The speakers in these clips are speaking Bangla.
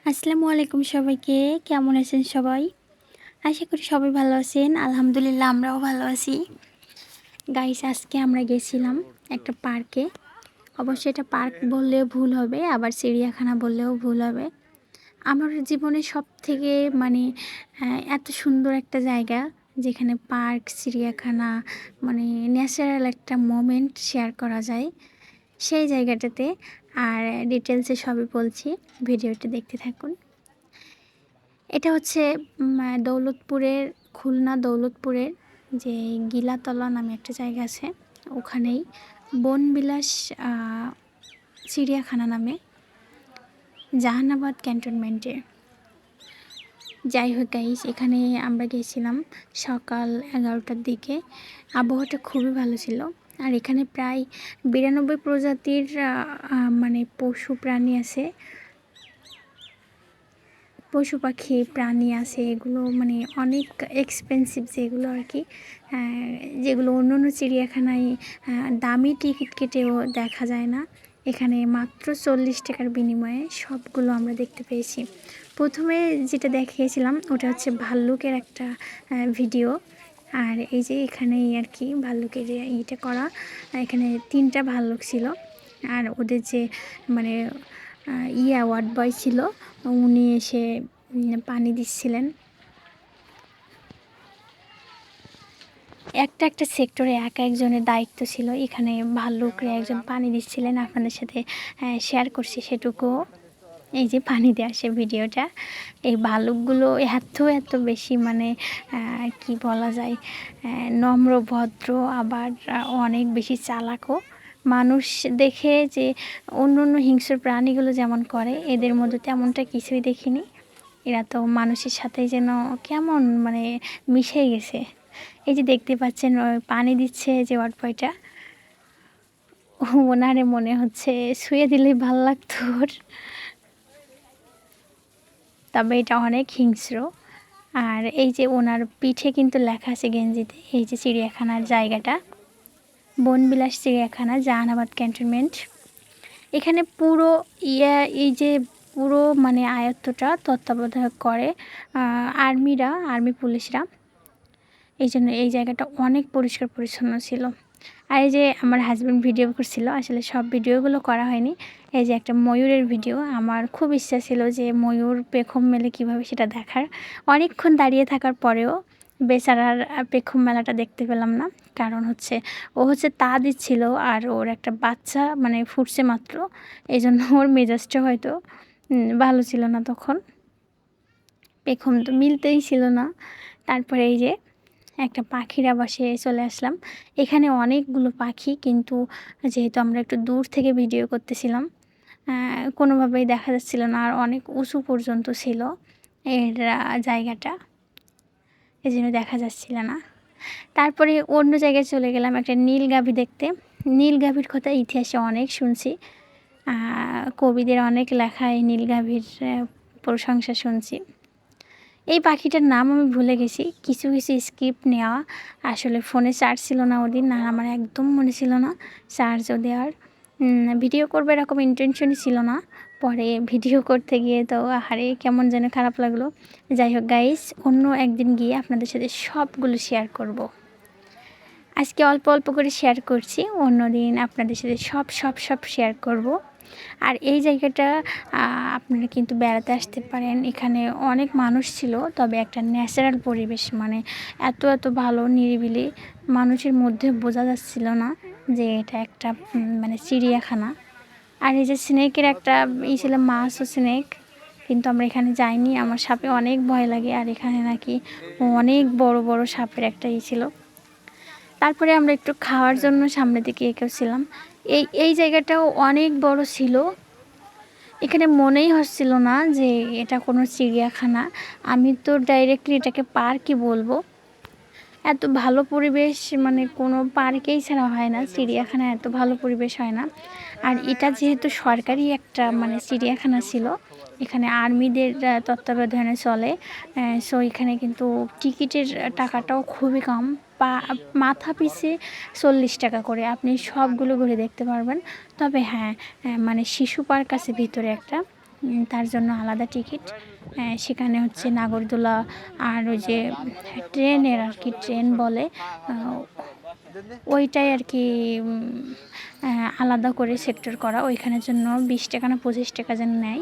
আসসালামু আলাইকুম সবাইকে। কেমন আছেন সবাই? আশা করি সবাই ভালো আছেন। আলহামদুলিল্লাহ আমরাও ভালো আছি। গাইস আজকে আমরা গেছিলাম একটা পার্কে। অবশ্যই এটা পার্ক বললেও ভুল হবে, আবার চিড়িয়াখানা বললেও ভুল হবে। আমার জীবনে সবথেকে মানে এত সুন্দর একটা জায়গা যেখানে পার্ক, চিড়িয়াখানা মানে ন্যাচারাল একটা মোমেন্ট শেয়ার করা যায় সেই জায়গাটাতে। আর ডিটেলসে সবই বলছি, ভিডিওটি দেখতে থাকুন। এটা হচ্ছে দৌলতপুরের, খুলনা দৌলতপুরের যে গিলাতলা নামে একটা জায়গা আছে, ওখানেই বনবিলাস চিড়িয়াখানা নামে, জাহানাবাদ ক্যান্টনমেন্টে। যাই হোক গাইস, এখানে আমরা গেছিলাম সকাল 11টার দিকে। আবহাওয়াটা খুবই ভালো ছিল। আর এখানে প্রায় 92 প্রজাতির মানে পশু প্রাণী আছে, পশু পাখি প্রাণী আছে। এগুলো মানে অনেক এক্সপেন্সিভ যেগুলো আর কি, যেগুলো অন্য অন্য চিড়িয়াখানায় দামি টিকিট কেটেও দেখা যায় না, এখানে মাত্র 40 টাকার বিনিময়ে সবগুলো আমরা দেখতে পেয়েছি। প্রথমে যেটা দেখিয়েছিলাম ওটা হচ্ছে ভাল্লুকের একটা ভিডিও। আর এই যে এখানেই আর কি ভাল্লুকের ইটা করা, এখানে 3টা ভাল্লুক ছিল। আর ওদের যে মানে ওয়ার্ড বয় ছিল, উনি এসে পানি দিচ্ছিলেন। একটা সেক্টরে একজনের দায়িত্ব ছিল। এখানে ভাল্লুকরে একজন পানি দিচ্ছিলেন, আপনাদের সাথে শেয়ার করছি সেটুকু। এই যে পানি দেওয়া সে ভিডিওটা। এই ভাল্লুকগুলো এত বেশি মানে কি বলা যায়, নম্র ভদ্র, আবার অনেক বেশি চালাকও। মানুষ দেখে যে অন্য হিংস্র প্রাণীগুলো যেমন করে, এদের মধ্যে তেমনটা কিছুই দেখিনি। এরা তো মানুষের সাথে যেন কেমন মানে মিশে গেছে। এই যে দেখতে পাচ্ছেন পানি দিচ্ছে যে ওয়ার্ড বয়টা, ওনারে মনে হচ্ছে শুয়ে দিলেই ভাল লাগতো ওর। তবে এটা অনেক হিংস্র। আর এই যে ওনার পিঠে কিন্তু লেখা আছে গেঞ্জিতে, এই যে চিড়িয়াখানার জায়গাটা, বনবিলাস চিড়িয়াখানা, জাহানাবাদ ক্যান্টনমেন্ট। এখানে পুরো এই যে পুরো মানে আয়ত্তটা তত্ত্বাবধায়ক করে আর্মি পুলিশরা। এই জন্য এই জায়গাটা অনেক পরিষ্কার পরিচ্ছন্ন ছিল। আর এই যে আমার হাজব্যান্ড ভিডিও করছিল, আসলে সব ভিডিওগুলো করা হয়নি। এই যে একটা ময়ূরের ভিডিও, আমার খুব ইচ্ছা ছিল যে ময়ূর পেখম মেলে কীভাবে সেটা দেখার। অনেকক্ষণ দাঁড়িয়ে থাকার পরেও বেচারার পেখম মেলাটা দেখতে পেলাম না। কারণ হচ্ছে ও হচ্ছে তা দিচ্ছিল, আর ওর একটা বাচ্চা মানে ফুটছে মাত্র, এই জন্য ওর মেজাজটা হয়তো ভালো ছিল না তখন, পেখম তো মিলতেই ছিল না। তারপরে এই যে একটা পাখির আবাসে চলে আসলাম। এখানে অনেকগুলো পাখি, কিন্তু যেহেতু আমরা একটু দূর থেকে ভিডিও করতেছিলাম, কোনোভাবেই দেখা যাচ্ছিল না, আর অনেক উঁচু পর্যন্ত ছিল এর জায়গাটা, এই জন্য দেখা যাচ্ছিল না। তারপরে অন্য জায়গায় চলে গেলাম একটা নীল গাভী দেখতে। নীল গাভীর কথা ইতিহাসে অনেক শুনছি, কবিদের অনেক লেখা এই নীল গাভীর প্রশংসা শুনছি। এই পাখিটার নাম আমি ভুলে গেছি, কিছু স্ক্রিপ্ট নেওয়া, আসলে ফোনে চার্জ ছিল না ওদিন, আর আমার একদম মনে ছিল না চার্জও দেওয়ার। ভিডিও করবে এরকম ইন্টেনশনই ছিল না। পরে ভিডিও করতে গিয়ে তো আহারে কেমন যেন খারাপ লাগলো। যাই হোক গাইস, অন্য একদিন গিয়ে আপনাদের সাথে সবগুলো শেয়ার করব। আজকে অল্প করে শেয়ার করছি, অন্যদিন আপনাদের সাথে সব শেয়ার করব। আর এই জায়গাটা আপনারা কিন্তু বেড়াতে আসতে পারেন। এখানে অনেক মানুষ ছিল, তবে একটা ন্যাচারাল পরিবেশ, মানে এত ভালো নিরিবিলি, মানুষের মধ্যে বোঝা যাচ্ছিল না যে এটা একটা মানে চিড়িয়াখানা। আর এই যে স্নেকের একটা ছিল, মাছ ও স্নেক, কিন্তু আমরা এখানে যাইনি, আমার সাপে অনেক ভয় লাগে। আর এখানে নাকি অনেক বড় সাপের একটা ছিল। তারপরে আমরা একটু খাওয়ার জন্য সামনের দিকে এগোচ্ছিলাম। এই জায়গাটাও অনেক বড় ছিল। এখানে মনেই হচ্ছিল না যে এটা কোনো চিড়িয়াখানা, আমি তো ডাইরেক্টলি এটাকে পার্কই বলবো। এত ভালো পরিবেশ মানে কোনো পার্কেই ছাড়া হয় না, চিড়িয়াখানায় এত ভালো পরিবেশ হয় না। আর এটা যেহেতু সরকারি একটা মানে চিড়িয়াখানা ছিল, এখানে আর্মিদের তত্ত্বাবধানে চলে, সো এখানে কিন্তু টিকিটের টাকাটাও খুবই কম, মাথা পিছে 40 টাকা করে আপনি সবগুলো ঘুরে দেখতে পারবেন। তবে হ্যাঁ, মানে শিশু পার্ক আছে ভিতরে একটা, তার জন্য আলাদা টিকিট। সেখানে হচ্ছে নাগরদোলা আর ওই যে ট্রেনের আর কি, ট্রেন বলে ওইটাই আর কি আলাদা করে সেক্টর করা। ওইখানের জন্য 20 টাকা না 25 টাকা যেন নেয়।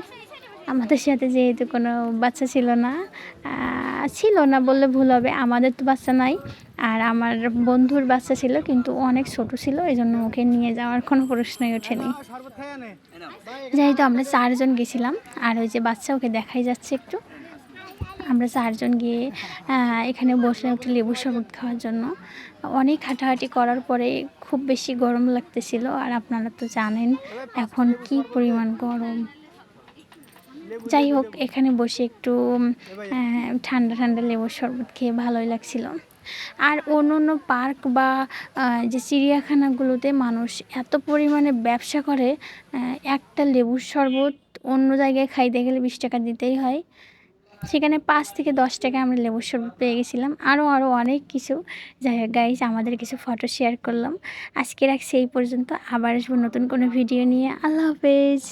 আমাদের সাথে যেহেতু কোনো বাচ্চা ছিল না বললে ভুল হবে, আমাদের তো বাচ্চা নাই, আর আমার বন্ধুর বাচ্চা ছিল কিন্তু অনেক ছোট ছিল, এই জন্য ওকে নিয়ে যাওয়ার কোনো প্রশ্নই ওঠেনি। যেহেতু আমরা 4 জন গেছিলাম, আর ওই যে বাচ্চা ওকে দেখাই যাচ্ছে একটু। আমরা 4 জন গিয়ে এখানে বসে একটু লেবুর শরবত খাওয়ার জন্য। অনেক হাঁটাহাঁটি করার পরে খুব বেশি গরম লাগতেছিল, আর আপনারা তো জানেন এখন কি পরিমাণ গরম। যাই হোক, এখানে বসে একটু ঠান্ডা ঠান্ডা লেবুর শরবত খেয়ে ভালোই লাগছিল। আর অন্য অন্য পার্ক বা যে চিড়িয়াখানাগুলোতে মানুষ এত পরিমাণে ব্যবসা করে, একটা লেবুর শরবত অন্য জায়গায় খাইতে গেলে 20 টাকা দিতেই হয়, সেখানে 5 থেকে 10 টাকায় আমরা লেবুর শরবত পেয়ে গেছিলাম। আরও অনেক কিছু। যাই হোক গাইস, আমাদের কিছু ফটো শেয়ার করলাম। আজকে রাখছি এই পর্যন্ত, আবার আসবো নতুন কোনো ভিডিও নিয়ে। আল্লাহ হাফেজ।